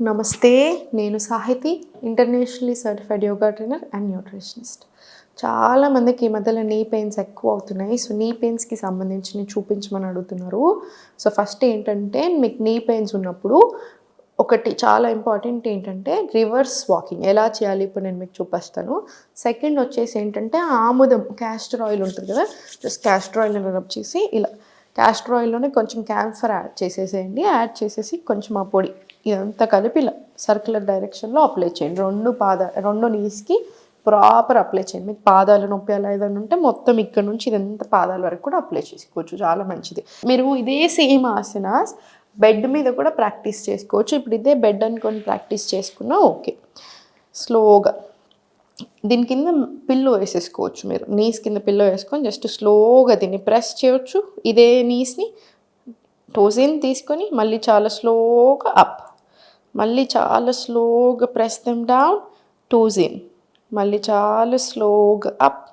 నమస్తే, నేను Sahithi, internationally certified yoga trainer and nutritionist. చాలామందికి ఈ మధ్యలో నీ పెయిన్స్ ఎక్కువ అవుతున్నాయి. సో నీ పెయిన్స్కి సంబంధించి చూపించమని అడుగుతున్నారు. సో ఫస్ట్ ఏంటంటే, మీకు నీ పెయిన్స్ ఉన్నప్పుడు ఒకటి చాలా ఇంపార్టెంట్ ఏంటంటే రివర్స్ వాకింగ్ ఎలా చేయాలి ఇప్పుడు నేను మీకు చూపిస్తాను. సెకండ్ వచ్చేసి ఏంటంటే ఆముదం క్యాస్టర్ ఆయిల్ ఉంటుంది కదా, జస్ట్ క్యాస్టర్ ఆయిల్ని రబ్ చేసి ఇలా క్యాస్టర్ ఆయిల్లోనే కొంచెం క్యాంఫర్ యాడ్ చేసేసేయండి. యాడ్ చేసేసి కొంచెం ఆ పొడి ఇదంతా కలిపి ఇలా సర్క్యులర్ డైరెక్షన్లో అప్లై చేయండి. రెండు నీస్కి ప్రాపర్ అప్లై చేయండి. మీకు పాదాలు నొప్పి అలా ఏదైనా ఉంటే మొత్తం ఇక్కడ నుంచి ఇదంతా పాదాల వరకు కూడా అప్లై చేసుకోవచ్చు, చాలా మంచిది. మీరు ఇదే సేమ్ ఆసనాస్ బెడ్ మీద కూడా ప్రాక్టీస్ చేసుకోవచ్చు. ఇప్పుడు ఇదే బెడ్ అనుకొని ప్రాక్టీస్ చేసుకున్నా ఓకే. స్లోగా దీని కింద పిల్లో వేసేసుకోవచ్చు. మీరు నీస్ కింద పిల్లో వేసుకొని జస్ట్ స్లోగా దీన్ని ప్రెస్ చేయొచ్చు. ఇదే నీస్ని టోజిన్ తీసుకొని మళ్ళీ చాలా స్లోగా అప్, మళ్ళీ చాలా స్లోగా ప్రెస్ దెమ్ డౌన్, టోజిన్, మళ్ళీ చాలా స్లోగా అప్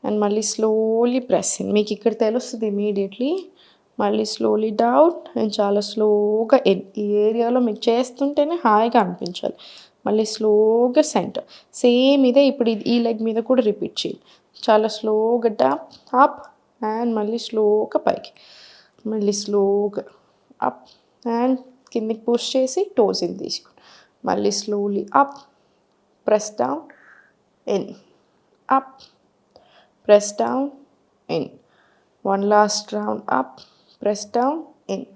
అండ్ మళ్ళీ స్లోలీ ప్రెస్ ఇన్. మీకు ఇక్కడ తెలుస్తుంది ఇమీడియట్లీ. మళ్ళీ స్లోలీ డౌన్ అండ్ చాలా స్లోగా ఇన్. ఈ ఏరియాలో మీకు చేస్తుంటేనే హాయిగా అనిపించాలి. మళ్ళీ స్లోగా సెంటర్. సేమ్ ఇదే ఇప్పుడు ఈ లెగ్ మీద కూడా రిపీట్ చేయండి. చాలా స్లోగా డౌన్ అప్ అండ్ మళ్ళీ స్లోగా పైకి, మళ్ళీ స్లోగా అప్ అండ్ కిందకి పుష్ చేసి టోజిన్ తీసుకోండి. మళ్ళీ slowly up, press down in, up, press down in, one last round up, press down in.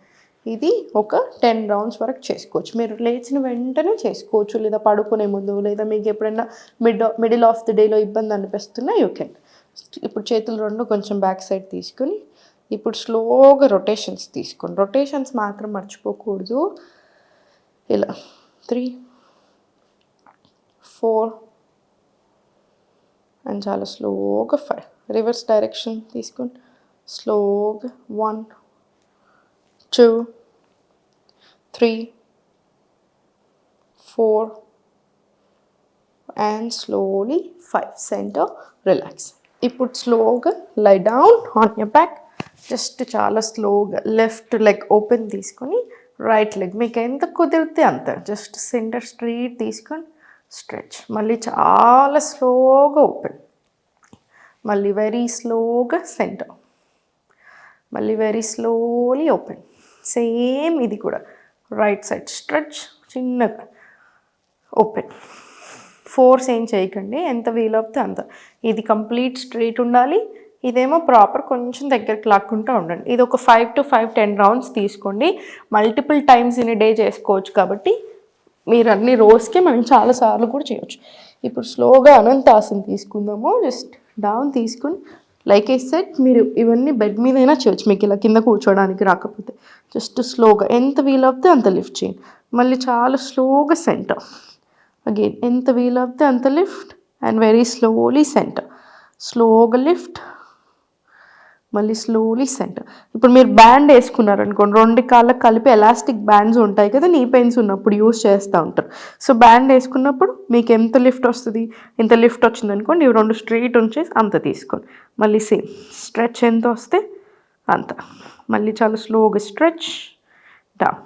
ఇది ఒక 10 రౌండ్స్ వరకు చేసుకోవచ్చు. మీరు లేచిన వెంటనే చేసుకోవచ్చు, లేదా పడుకునే ముందు, లేదా మీకు ఎప్పుడైనా మిడిల్ ఆఫ్ ది డేలో ఇబ్బంది అనిపిస్తున్నా యూ కెన్. ఇప్పుడు చేతులు రెండు కొంచెం బ్యాక్ సైడ్ తీసుకుని ఇప్పుడు స్లోగా రొటేషన్స్ తీసుకోండి. రొటేషన్స్ మాత్రం మర్చిపోకూడదు. ఇలా 3, 4 అండ్ చాలా స్లోగా 5. రివర్స్ డైరెక్షన్ తీసుకోండి. స్లోగా 1, 2, 3, 4 and slowly 5. Center, relax. ఇప్పుడు స్లోగా lie down on your back. Just చాలా స్లోగా లెఫ్ట్ లెగ్ ఓపెన్ తీసుకొని రైట్ లెగ్ మీకు ఎంత కుదిరితే అంత జస్ట్ సెంటర్ స్ట్రైట్ తీసుకొని స్ట్రెచ్. మళ్ళీ చాలా స్లోగా ఓపెన్, మళ్ళీ వెరీ స్లోగా సెంటర్, మళ్ళీ వెరీ స్లోలీ ఓపెన్. సేమ్ ఇది కూడా రైట్ సైడ్ స్ట్రెచ్, చిన్నగా ఓపెన్. ఫోర్స్ ఏం చేయకండి, ఎంత వీలవుతే అంత. ఇది కంప్లీట్ స్ట్రైట్ ఉండాలి, ఇదేమో ప్రాపర్ కొంచెం దగ్గరికి లాక్కుంటూ ఉండండి. ఇది ఒక 5 to 10 రౌండ్స్ తీసుకోండి. మల్టిపుల్ టైమ్స్ ఇన్ డే చేసుకోవచ్చు కాబట్టి మీరు అన్ని రోజుకి మనం చాలాసార్లు కూడా చేయొచ్చు. ఇప్పుడు స్లోగా అనంతాసన్ తీసుకుందాము. జస్ట్ డౌన్ తీసుకుని లైక్ ఐ సెడ్ మీరు ఇవన్నీ బెడ్ మీద అయినా చేయొచ్చు, మీకు ఇలా కింద కూర్చోడానికి రాకపోతే. జస్ట్ స్లోగా ఎంత వీలవుతే అంత లిఫ్ట్ చేయండి. మళ్ళీ చాలా స్లోగా సెంటర్, అగైన్ ఎంత వీలవుతే అంత lift and very slowly centre. స్లోగా లిఫ్ట్, మళ్ళీ స్లోలీ సెంటర్. ఇప్పుడు మీరు బ్యాండ్ వేసుకున్నారనుకోండి, 2 కాళ్ళకి కలిపి ఎలాస్టిక్ బ్యాండ్స్ ఉంటాయి కదా, నీ పెయిన్స్ ఉన్నప్పుడు యూస్ చేస్తూ ఉంటారు. సో బ్యాండ్ వేసుకున్నప్పుడు మీకు ఎంత లిఫ్ట్ వస్తుంది, ఇంత లిఫ్ట్ వచ్చింది అనుకోండి, ఇవి 2 స్ట్రైట్ ఉంచేసి అంత తీసుకోండి. మళ్ళీ సేమ్ స్ట్రెచ్ ఎంత వస్తే అంత. మళ్ళీ చాలా స్లోగా stretch down,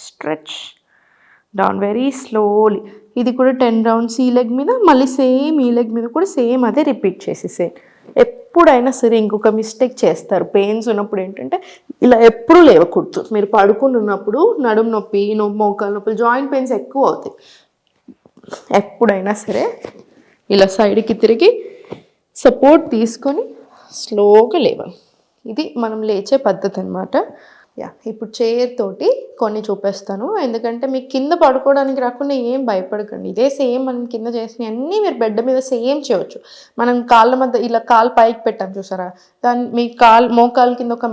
stretch down very slowly. ఇది కూడా 10 రౌండ్స్ ఈ లెగ్ మీద, మళ్ళీ సేమ్ ఈ లెగ్ మీద కూడా సేమ్ అదే రిపీట్ చేసేసేయండి. ఎప్పుడైనా సరే ఇంకొక మిస్టేక్ చేస్తారు పెయిన్స్ ఉన్నప్పుడు ఏంటంటే, ఇలా ఎప్పుడూ లేవకూడదు. మీరు పడుకుని ఉన్నప్పుడు నడుము నొప్పి, మోకాలు నొప్పులు, జాయింట్ పెయిన్స్ ఎక్కువ అవుతాయి. ఎప్పుడైనా సరే ఇలా సైడ్కి తిరిగి సపోర్ట్ తీసుకొని స్లోగా లేవాలి. ఇది మనం లేచే పద్ధతి అనమాట. ఇప్పుడు చైర్ తోటి కొన్ని చూపిస్తాను, ఎందుకంటే మీకు కింద పడుకోవడానికి రాకుండా ఏం భయపడకండి. ఇదే సేమ్ మనం కింద చేసినవి అన్నీ మీరు బెడ్ మీద సేమ్ చేయవచ్చు. మనం కాళ్ళ మధ్య ఇలా కాలు పైకి పెట్టాం చూసారా, దాన్ని మీ మోకాలు కింద ఒక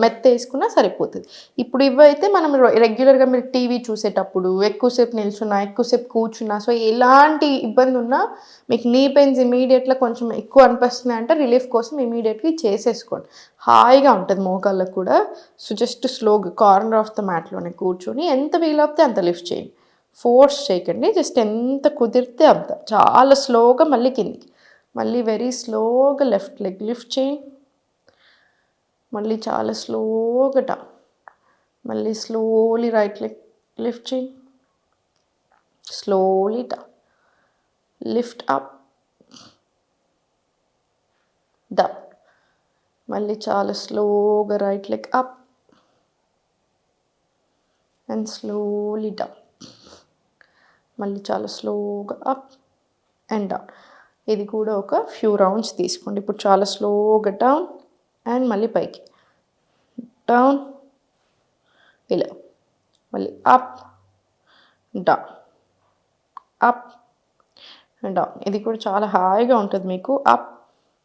మెత్త వేసుకున్నా సరిపోతుంది. ఇప్పుడు ఇవైతే మనం రెగ్యులర్గా మీరు టీవీ చూసేటప్పుడు ఎక్కువసేపు నిల్చున్నా, ఎక్కువసేపు కూర్చున్నా, సో ఎలాంటి ఇబ్బంది ఉన్నా మీకు నీ పెయిన్స్ ఇమీడియట్గా కొంచెం ఎక్కువ అనిపిస్తున్నాయి అంటే రిలీఫ్ కోసం ఇమీడియట్గా చేసేసుకోండి. హాయిగా ఉంటుంది మోకాళ్ళకు కూడా. సో జస్ట్ స్లోగా కార్నర్ ఆఫ్ ద మ్యాట్లోనే కూర్చొని ఎంత వీలవుతే అంత లిఫ్ట్ చేయండి. ఫోర్స్ చేయకండి, జస్ట్ ఎంత కుదిరితే అంత. చాలా స్లోగా మళ్ళీ కిందికి, మళ్ళీ వెరీ స్లోగా లెఫ్ట్ లెగ్ లిఫ్ట్ చేయండి. మళ్ళీ చాలా స్లోగా డౌన్, మళ్ళీ స్లోలీ రైట్ లెగ్ లిఫ్ట్ చేయండి. slowly down, lift up, down. మళ్ళీ చాలా స్లోగా right leg up and slowly down. మళ్ళీ చాలా స్లోగా అప్ అండ్ డౌన్. ఇది కూడా ఒక ఫ్యూ రౌండ్స్ తీసుకోండి. ఇప్పుడు చాలా స్లోగా డౌన్ అండ్ మళ్ళీ పైకి డౌన్, ఇలా మళ్ళీ up down, up and down. ఇది కూడా చాలా హాయిగా ఉంటుంది మీకు. Up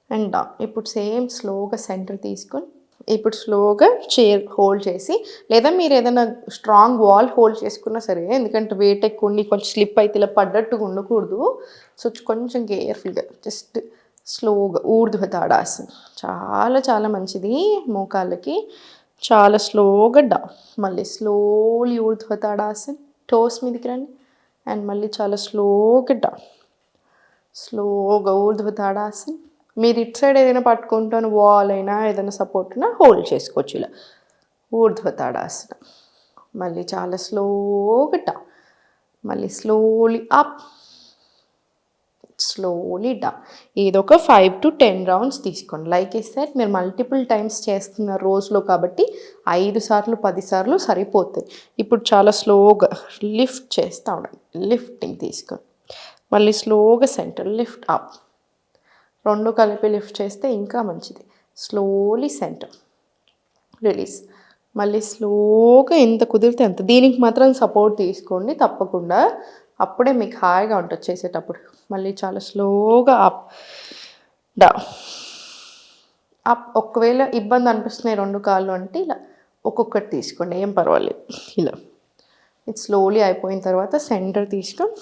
and down. ఇప్పుడు సేమ్ స్లోగా సెంటర్ తీసుకొని ఇప్పుడు స్లోగా చైర్ హోల్డ్ చేసి, లేదా మీరు ఏదైనా స్ట్రాంగ్ వాల్ హోల్డ్ చేసుకున్నా సరే, ఎందుకంటే వెయిట్ ఎక్కువ ఉండి కొంచెం స్లిప్ అయితే ఇలా పడ్డట్టుగా ఉండకూడదు. సో కొంచెం కేర్ఫుల్గా జస్ట్ స్లోగా ఊర్ధ్వ తాడాసన్ చాలా చాలా మంచిది మోకాళ్ళకి. చాలా స్లోగా డౌన్, మళ్ళీ స్లోలీ ఊర్ధ్వ తాడాసన్, టోస్ మీదకి రండి అండ్ మళ్ళీ చాలా స్లోగా డౌన్, స్లోగా ఊర్ధ్వ తాడాసన్. మీరు ఇటు సైడ్ ఏదైనా పట్టుకుంటాను వాల్ అయినా ఏదైనా సపోర్ట్ అయినా హోల్డ్ చేసుకోవచ్చు ఇలా ఊర్ధ్వ తాడాసన. మళ్ళీ చాలా స్లోగా డౌన్, మళ్ళీ స్లోలీ అప్, స్లోలీ డౌన్. ఏదొక 5 to 10 రౌండ్స్ తీసుకోండి. లైక్ ఈ సెట్ మీరు మల్టిపుల్ టైమ్స్ చేస్తున్నారు రోజులో కాబట్టి 5 సార్లు 10 సార్లు సరిపోతాయి. ఇప్పుడు చాలా స్లోగా లిఫ్ట్ చేస్తూ ఉండండి. లిఫ్టింగ్ తీసుకోండి. మళ్ళీ స్లోగా సెంటర్ లిఫ్ట్ అప్, రెండు కలిపి లిఫ్ట్ చేస్తే ఇంకా మంచిది. Slowly centre release. మళ్ళీ స్లోగా ఎంత కుదిరితే అంత. దీనికి మాత్రం సపోర్ట్ తీసుకోండి తప్పకుండా, అప్పుడే మీకు హాయిగా ఉంటుంది చేసేటప్పుడు. మళ్ళీ చాలా స్లోగా అప్ డౌన్, అప్. ఒకవేళ ఇబ్బంది అనిపిస్తున్నాయి రెండు కాళ్ళు అంటే ఇలా ఒక్కొక్కటి తీసుకోండి, ఏం పర్వాలేదు. ఇలా ఇది స్లోలీ అయిపోయిన తర్వాత సెంటర్ తీసుకొని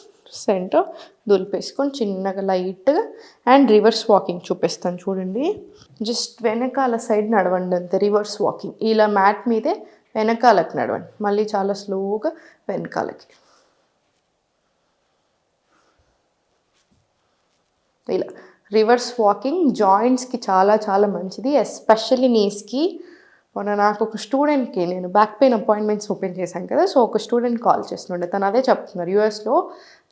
సెంటర్ దులిపేసుకొని చిన్నగా లైట్గా అండ్ రివర్స్ వాకింగ్ చూపిస్తాను చూడండి. జస్ట్ వెనకాల సైడ్ నడవండి అంతే, రివర్స్ వాకింగ్. ఇలా మ్యాట్ మీదే వెనకాలకి నడవండి. మళ్ళీ చాలా స్లోగా వెనకాలకి ఇలా రివర్స్ వాకింగ్ జాయింట్స్కి చాలా చాలా మంచిది, ఎస్పెషల్లీ నీస్కి. మొన్న నాకు ఒక స్టూడెంట్కి నేను బ్యాక్ పెయిన్ అపాయింట్మెంట్స్ ఓపెన్ చేశాను కదా, సో ఒక స్టూడెంట్ కాల్ చేస్తుండే. తను అదే చెప్తున్నారు, యూఎస్లో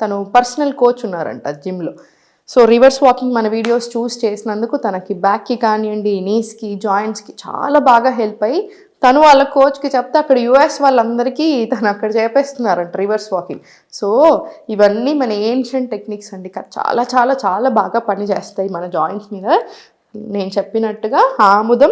తను పర్సనల్ కోచ్ ఉన్నారంట జిమ్లో. సో రివర్స్ వాకింగ్ మన వీడియోస్ చూస్ చేసినందుకు తనకి బ్యాక్కి కానివ్వండి, నీస్కి, జాయింట్స్కి చాలా బాగా హెల్ప్ అయ్యి తను వాళ్ళ కోచ్కి చెప్తే అక్కడ యూఎస్ వాళ్ళందరికీ తను అక్కడ చేపేస్తున్నారంట రివర్స్ వాకింగ్. సో ఇవన్నీ మన ఏన్షియంట్ టెక్నిక్స్ అండి, చాలా చాలా చాలా బాగా పనిచేస్తాయి మన జాయింట్స్ మీద. నేను చెప్పినట్టుగా ఆముదం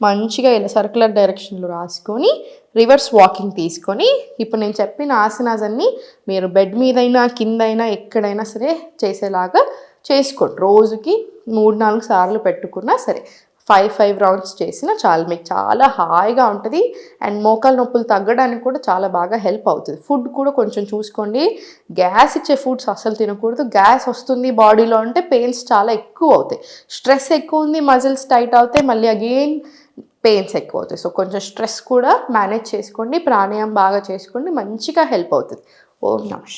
మంచిగా ఇలా సర్క్యులర్ డైరెక్షన్లో రాసుకొని రివర్స్ వాకింగ్ తీసుకొని, ఇప్పుడు నేను చెప్పిన ఆసనాస్ అన్నీ మీరు బెడ్ మీదైనా కిందైనా ఎక్కడైనా సరే చేసేలాగా చేసుకోండి. రోజుకి 3-4 సార్లు పెట్టుకున్నా సరే 5 రౌండ్స్ చేసినా చాలు, మీకు చాలా హాయిగా ఉంటుంది. అండ్ మోకాలు నొప్పులు తగ్గడానికి కూడా చాలా బాగా హెల్ప్ అవుతుంది. ఫుడ్ కూడా కొంచెం చూసుకోండి, గ్యాస్ ఇచ్చే ఫుడ్స్ అస్సలు తినకూడదు. గ్యాస్ వస్తుంది బాడీలో అంటే పెయిన్స్ చాలా ఎక్కువ అవుతాయి. స్ట్రెస్ ఎక్కువ ఉంది, మజిల్స్ టైట్ అవుతాయి, మళ్ళీ అగైన్ పెయిన్స్ ఎక్కువ అవుతాయి. సో కొంచెం స్ట్రెస్ కూడా మేనేజ్ చేసుకోండి, ప్రాణాయామం బాగా చేసుకోండి, మంచిగా హెల్ప్ అవుతుంది. ఓం నమః.